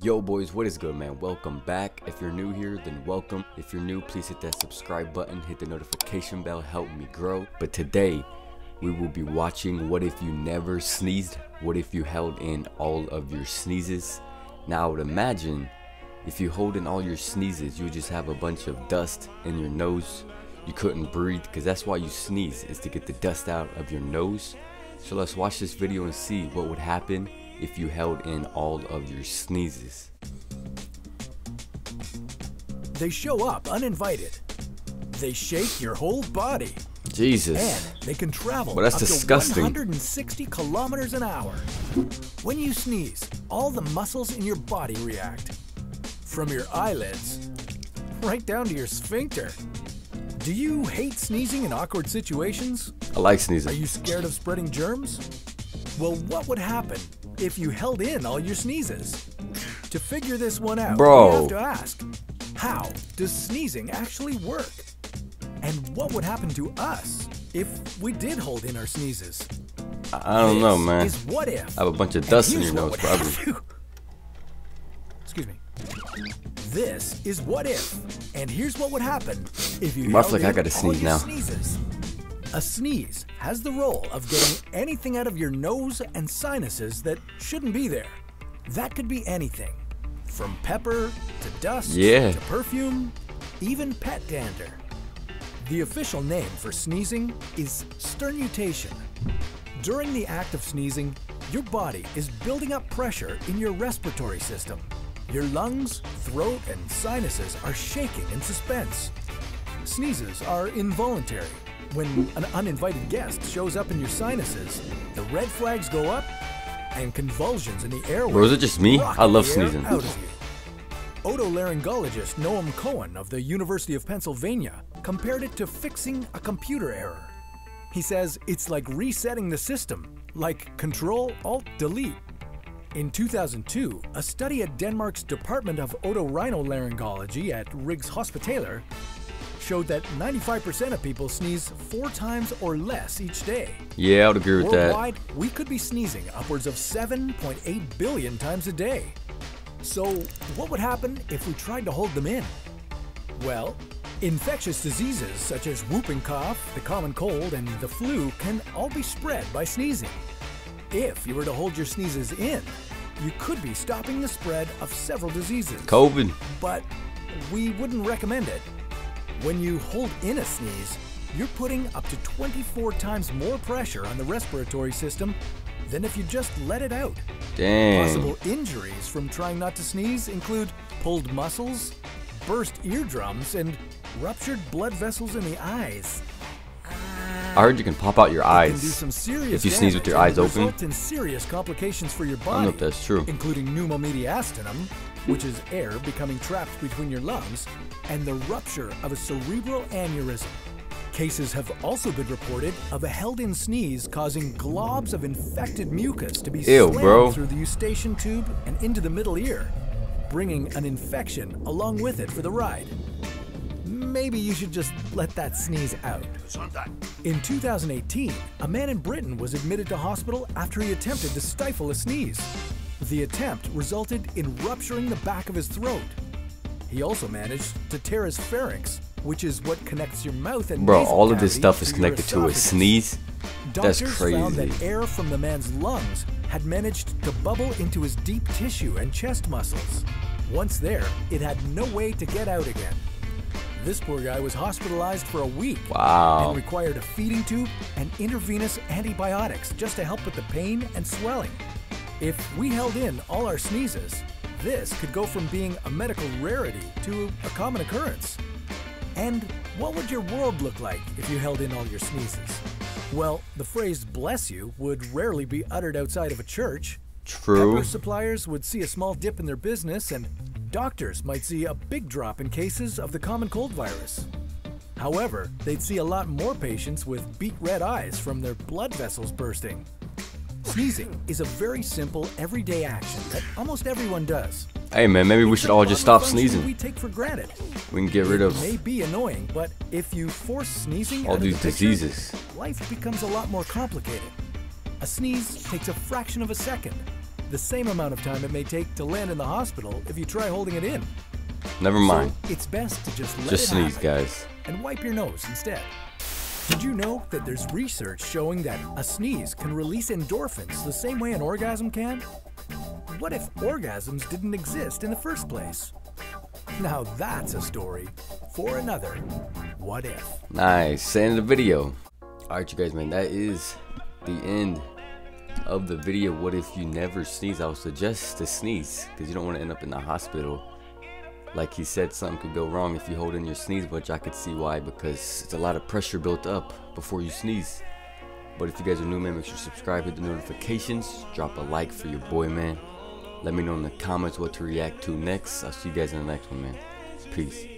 Yo boys, what is good, man? Welcome back. If you're new here, then welcome. If you're new, please hit that subscribe button, hit the notification bell, help me grow. But today we will be watching what if you never sneezed, what if you held in all of your sneezes. Now I would imagine if you hold in all your sneezes, you would just have a bunch of dust in your nose. You couldn't breathe, because that's why you sneeze, is to get the dust out of your nose. So let's watch this video and see what would happen if you held in all of your sneezes. They show up uninvited. They shake your whole body. Jesus. And they can travel Well, that's up disgusting. to 160 kilometers an hour. When you sneeze, all the muscles in your body react. From your eyelids, right down to your sphincter. Do you hate sneezing in awkward situations? I like Are sneezing. you scared of spreading germs? Well, what would happen if you held in all your sneezes? To figure this one out, Bro. we have to ask, how does sneezing actually work? And what would happen to us if we did hold in our sneezes? I don't know, This man. is what if. I have a bunch of And dust in here's your what nose, would probably. happen. Excuse me. This is what if. And here's what would happen if you Bro, I feel held like I in gotta all sneeze your now. sneezes. A sneeze has the role of getting anything out of your nose and sinuses that shouldn't be there. That could be anything, from pepper to dust Yeah. to perfume, even pet dander. The official name for sneezing is sternutation. During the act of sneezing, your body is building up pressure in your respiratory system. Your lungs, throat, and sinuses are shaking in suspense. Sneezes are involuntary. When an uninvited guest shows up in your sinuses, the red flags go up and convulsions in the airway. Bro, is it just me? rock I love the air sneezing. out of you. Otolaryngologist Noam Cohen of the University of Pennsylvania compared it to fixing a computer error. He says it's like resetting the system, like Control-Alt-Delete. In 2002, a study at Denmark's Department of Otorhinolaryngology at Rigshospitaler showed that 95% of people sneeze 4 times or less each day. Yeah, I would agree with that. Worldwide, we could be sneezing upwards of 7.8 billion times a day. So, what would happen if we tried to hold them in? Well, infectious diseases such as whooping cough, the common cold, and the flu can all be spread by sneezing. If you were to hold your sneezes in, you could be stopping the spread of several diseases. COVID. But we wouldn't recommend it. When you hold in a sneeze, you're putting up to 24 times more pressure on the respiratory system than if you just let it out. Dang. Possible injuries from trying not to sneeze include pulled muscles, burst eardrums, and ruptured blood vessels in the eyes. I heard you can pop out your It can do eyes. some serious if you sneeze with damage your and eyes open. result in serious complications for your I body. don't know if that's true. Including pneumomediastinum, which is air becoming trapped between your lungs, and the rupture of a cerebral aneurysm. Cases have also been reported of a held-in sneeze causing globs of infected mucus to be Ew, slammed bro. through the eustachian tube and into the middle ear, bringing an infection along with it for the ride. Maybe you should just let that sneeze out. In 2018, a man in Britain was admitted to hospital after he attempted to stifle a sneeze. The attempt resulted in rupturing the back of his throat. He also managed to tear his pharynx, which is what connects your mouth and Bro, nasal all of this cavity stuff is to your connected to a esophagus. sneeze. That's Doctors found crazy. that air from the man's lungs had managed to bubble into his deep tissue and chest muscles. Once there, it had no way to get out again. This poor guy was hospitalized for a week Wow. and required a feeding tube and intravenous antibiotics just to help with the pain and swelling. If we held in all our sneezes, this could go from being a medical rarity to a common occurrence. And what would your world look like if you held in all your sneezes? Well, the phrase "bless you" would rarely be uttered outside of a church. True. Pepper suppliers would see a small dip in their business, and doctors might see a big drop in cases of the common cold virus. However, they'd see a lot more patients with beet red eyes from their blood vessels bursting. Sneezing is a very simple, everyday action that almost everyone does. Hey man, maybe we It's should a all just bodily stop function sneezing. we take for granted. We can get rid It of may be annoying, but if you force sneezing all out of these the picture, diseases. life becomes a lot more complicated. A sneeze takes a fraction of a second. the same amount of time it may take to land in the hospital if you try holding it in. Never mind. So it's best to just let Just it sneeze, happen guys. and wipe your nose instead. Did you know that there's research showing that a sneeze can release endorphins the same way an orgasm can? What if orgasms didn't exist in the first place? Now that's a story for another What If. Nice. End of the video. Alright, you guys, man, that is the end of the video. What if you never sneeze? I would suggest to sneeze because you don't want to end up in the hospital. Like he said, something could go wrong if you hold in your sneeze, which I could see why, because it's a lot of pressure built up before you sneeze. But if you guys are new, man, make sure to subscribe, hit the notifications, drop a like for your boy, man. Let me know in the comments what to react to next. I'll see you guys in the next one, man. Peace.